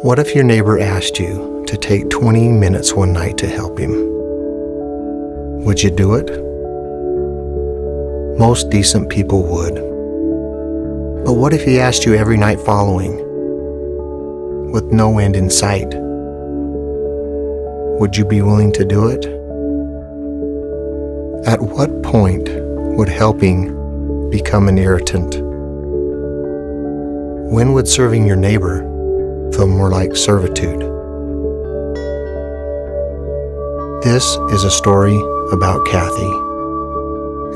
What if your neighbor asked you to take 20 minutes one night to help him? Would you do it? Most decent people would. But what if he asked you every night following, with no end in sight? Would you be willing to do it? At what point would helping become an irritant? When would serving your neighbor feel more like servitude? This is a story about Kathy,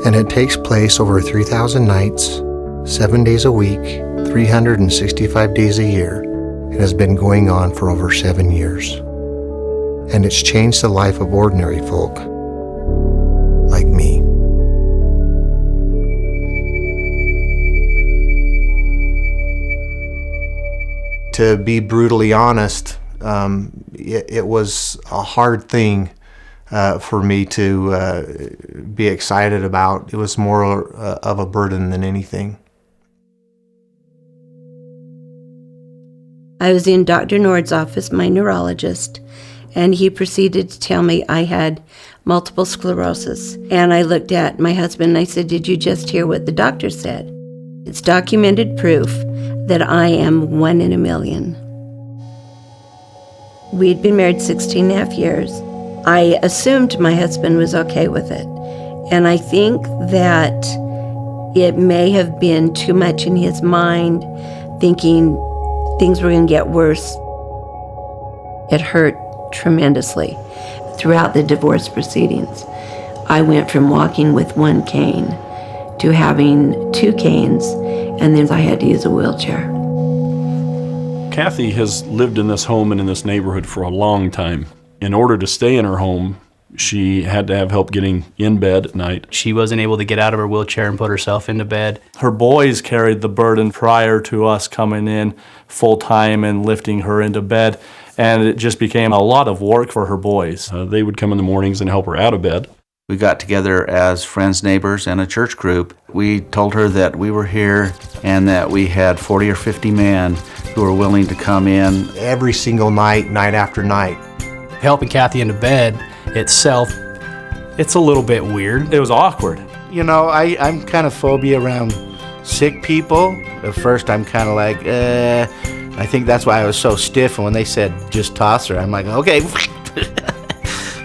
and it takes place over 3,000 nights, 7 days a week, 365 days a year. It has been going on for over 7 years, and it's changed the life of ordinary folk like me. To be brutally honest, it was a hard thing for me to be excited about. It was more of a burden than anything. I was in Dr. Nord's office, my neurologist, and he proceeded to tell me I had multiple sclerosis. And I looked at my husband and I said, "Did you just hear what the doctor said?" It's documented proof that I am 1 in a million. We'd been married 16 and a half years. I assumed my husband was okay with it. And I think that it may have been too much in his mind, thinking things were going to get worse. It hurt tremendously. Throughout the divorce proceedings, I went from walking with 1 cane to having 2 canes, and then I had to use a wheelchair. Kathy has lived in this home and in this neighborhood for a long time. In order to stay in her home, she had to have help getting in bed at night. She wasn't able to get out of her wheelchair and put herself into bed. Her boys carried the burden prior to us coming in full-time and lifting her into bed, and it just became a lot of work for her boys. They would come in the mornings and help her out of bed. We got together as friends, neighbors, and a church group. We told her that we were here and that we had 40 or 50 men who were willing to come in Every single night, night after night. Helping Kathy into bed itself, it's a little bit weird. It was awkward. You know, I'm kind of phobia around sick people. At first, I'm kind of like, I think that's why I was so stiff. And when they said, just toss her, I'm like, okay.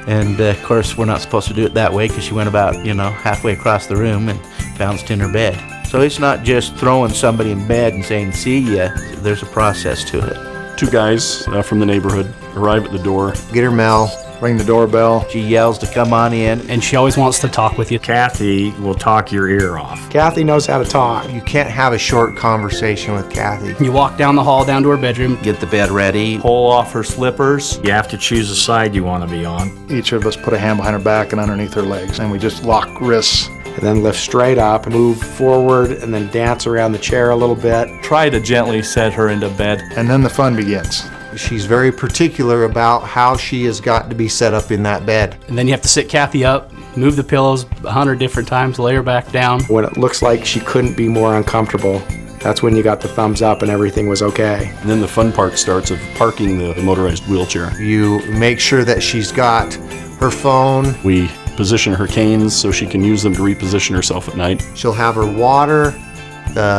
And of course, we're not supposed to do it that way because she went about, halfway across the room and bounced in her bed. So it's not just throwing somebody in bed and saying, see ya. There's a process to it. 2 guys from the neighborhood arrive at the door. Get her mail. Ring the doorbell. She yells to come on in. And she always wants to talk with you. Kathy will talk your ear off. Kathy knows how to talk. You can't have a short conversation with Kathy. You walk down the hall, down to her bedroom. get the bed ready. Pull off her slippers. You have to choose a side you want to be on. Each of us put a hand behind her back and underneath her legs, and we just lock wrists. And then lift straight up, move forward, and then dance around the chair a little bit. Try to gently set her into bed. And then the fun begins. She's very particular about how she has got to be set up in that bed. And then you have to sit Kathy up, move the pillows 100 different times, lay her back down. When it looks like she couldn't be more uncomfortable, that's when you got the thumbs up and everything was okay. And then the fun part starts of parking the motorized wheelchair. You make sure that she's got her phone. We position her canes so she can use them to reposition herself at night. She'll have her water,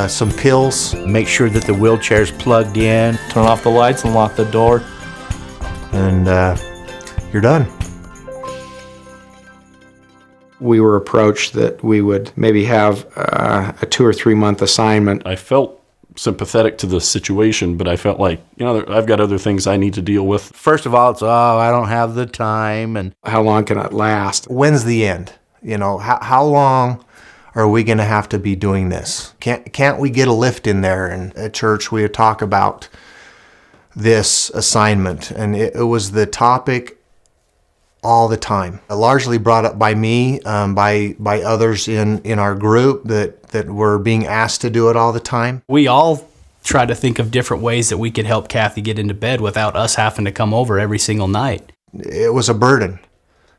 some pills. Make sure that the wheelchair's plugged in. Turn off the lights and lock the door. And you're done. We were approached that we would maybe have a 2 or 3 month assignment. I felt sympathetic to the situation, but I felt like, I've got other things I need to deal with. First of all, it's, I don't have the time. And How long can it last? When's the end? How long are we going to have to be doing this? Can't we get a lift in there? And at church, we would talk about this assignment, and it was the topic all the time. Largely brought up by me, by others in our group that were being asked to do it all the time. We all try to think of different ways that we could help Kathy get into bed without us having to come over every single night. It was a burden,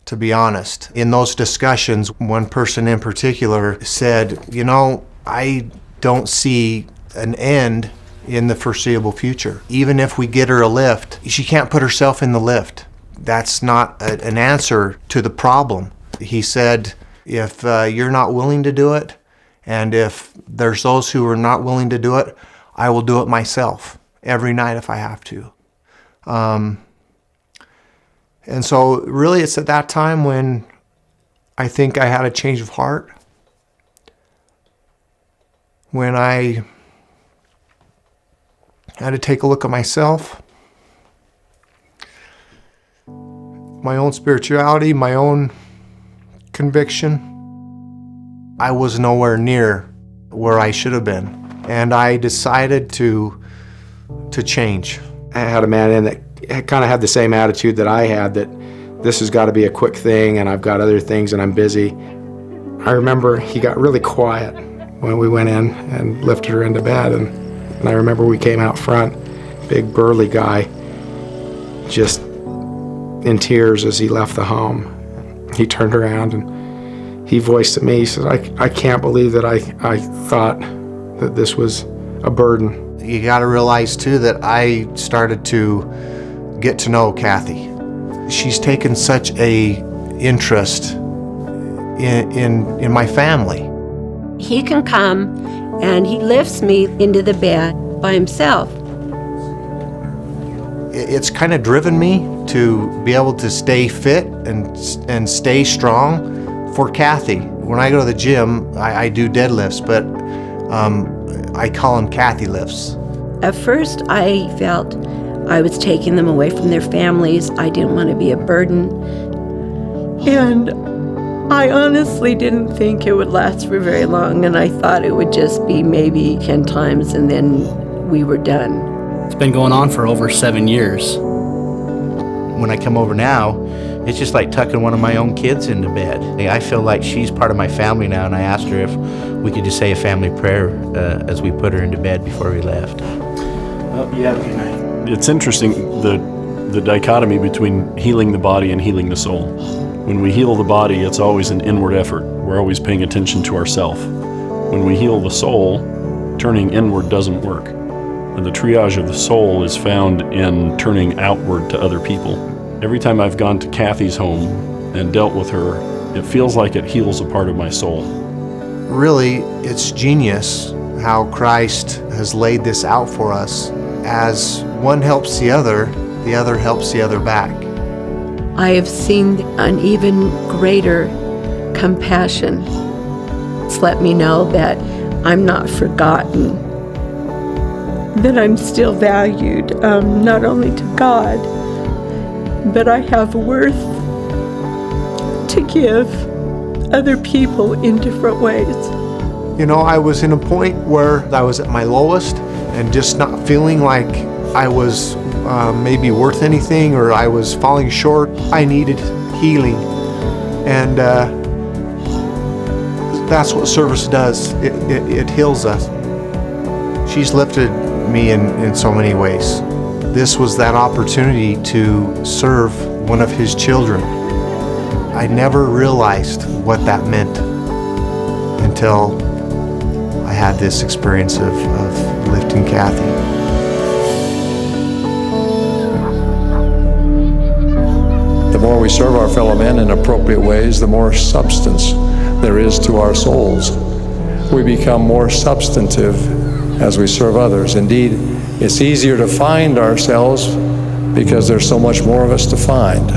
to be honest. In those discussions, one person in particular said, I don't see an end in the foreseeable future. Even if we get her a lift, she can't put herself in the lift. That's not an answer to the problem. He said, if you're not willing to do it, and if there's those who are not willing to do it, I will do it myself every night if I have to. And so really it's at that time when I think I had a change of heart. When I had to take a look at myself, my own spirituality, my own conviction. I was nowhere near where I should have been, and I decided to change. I had a man in that kind of had the same attitude that I had, that this has got to be a quick thing and I've got other things and I'm busy. I remember he got really quiet when we went in and lifted her into bed, and I remember we came out front, big burly guy, just in tears as he left the home. He turned around and he voiced to me, he said, I can't believe that I thought that this was a burden. You got to realize too that I started to get to know Kathy. She's taken such a interest in my family. He can come and he lifts me into the bed by himself. It's kind of driven me to be able to stay fit and stay strong for Kathy. When I go to the gym, I do deadlifts, but I call them Kathy lifts. At first, I felt I was taking them away from their families. I didn't want to be a burden. And I honestly didn't think it would last for very long, and I thought it would just be maybe 10 times and then we were done. It's been going on for over 7 years. When I come over now, it's just like tucking one of my own kids into bed. I feel like she's part of my family now, and I asked her if we could just say a family prayer as we put her into bed before we left. It's interesting, the dichotomy between healing the body and healing the soul. When we heal the body, it's always an inward effort. We're always paying attention to ourselves. When we heal the soul, turning inward doesn't work. And the triage of the soul is found in turning outward to other people. Every time I've gone to Kathy's home and dealt with her, it feels like it heals a part of my soul. Really, it's genius how Christ has laid this out for us. As one helps the other helps the other back. I have seen an even greater compassion. It's let me know that I'm not forgotten, that I'm still valued, not only to God, but I have worth to give other people in different ways. You know, I was in a point where I was at my lowest and just not feeling like I was maybe worth anything, or I was falling short. I needed healing, and that's what service does. It heals us. She's lifted me in so many ways. This was that opportunity to serve one of his children. I never realized what that meant until I had this experience of lifting Kathy. The more we serve our fellow men in appropriate ways, the more substance there is to our souls. We become more substantive as we serve others. Indeed, it's easier to find ourselves because there's so much more of us to find.